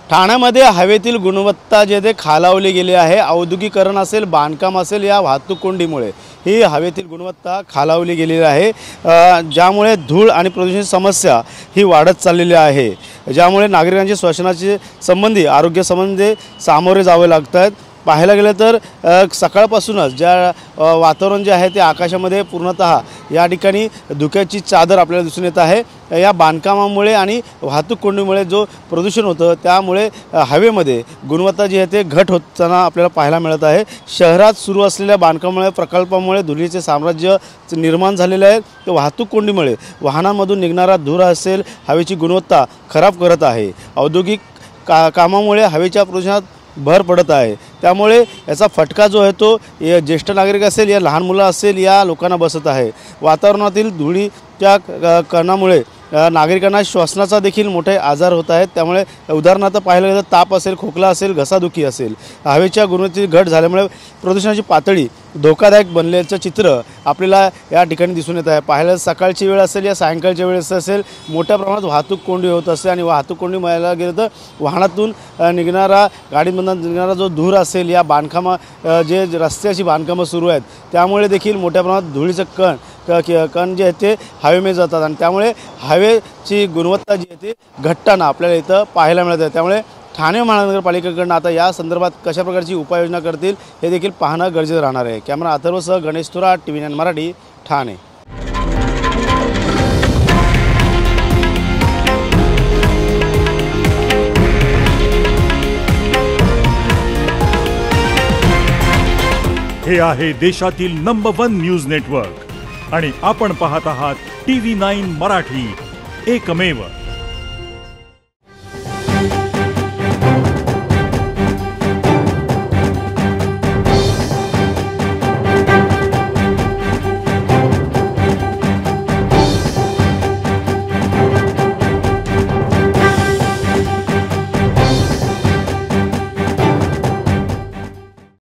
ठाण्यामध्ये हवेतील गुणवत्ता जे ते खालावली गेली आहे। औद्योगिकरण असेल, बांधकाम असेल, या वाहतूक कोंडीमुळे ही हवेतील गुणवत्ता खालावली गेलेली आहे, ज्यामुळे धूळ आणि प्रदूषणाची समस्या ही वाढत चाललेली आहे, ज्यामुळे नागरिकांचे श्वसनाचे संबंधी आरोग्य संबंधी सामोरे जावे लागत आहेत। पाहायला गेलं तर सकाळपासूनच ज्या वातावरण जे आहे ते आकाशामध्ये पूर्णतः या ठिकाणी धुक्याची चादर आपल्याला दिसून येत आहे। या बांधकामामुळे आणि वाहतूक कोंडीमुळे जो प्रदूषण होतं त्यामुळे हवेमध्ये गुणवत्ता जी आहे ते घट होताना आपल्याला पाहायला मिळत आहे। शहरात सुरू असलेल्या बांधकामामुळे प्रकल्पामुळे धुळीचे साम्राज्य निर्माण झालेले आहे। ते वाहतूक कोंडीमुळे वाहनांमधून निघणारा धूर असेल हवेची गुणवत्ता खराब करत आहे। औद्योगिक कामामुळे हवेच्या प्रदूषणात भर पडत आहे, त्यामुळे याचा फटका जो आहे तो ज्येष्ठ नागरिक असेल या लहान मुलं असेल या लोकांना बसत आहे। वातावरणातील धुळीच्या कणामुळे नागरिकांना श्वसनाचा देखील मोठे आजार होत आहेत। त्यामुळे उदाहरणार्थ पाहायला गेलं तर ताप असेल, खोकला असेल, घसादुखी असेल, हवेच्या गुणवत्तेची घट झाल्यामुळे प्रदूषणाची पातळी धोकादायक बनल्याचं चित्र आपल्याला या ठिकाणी दिसून येत आहे। पाहायला सकाळची वेळ असेल या सायंकाळच्या वेळेस असेल मोठ्या प्रमाणात वाहतूक कोंडी होत असते आणि वाहतूक कोंडी म्हणायला गेलं तर वाहनातून निघणारा गाडीमधून निघणारा जो धूर असेल या जे रस्त्याची बांधकामं सुरू आहेत त्यामुळे देखील मोठ्या प्रमाणात धुळीचं कण जे आहे ते हवेमध्ये जातात आणि त्यामुळे हवेची गुणवत्ता जी आहे ती घटताना आपल्याला इथं पाहायला मिळत आहे। त्यामुळे ठाणे महानगरपालिकेकडून आता या संदर्भात कशा प्रकारची उपाययोजना करतील हे देखील पाहणं गरजेचं राहणार आहे। कॅमेरा अथर्वसह गणेश थोरात, TV9 मराठी, ठाणे। हे आहे देशातील नंबर 1 न्यूज नेटवर्क आणि आपण पाहत आहात TV9 मराठी, एकमेव।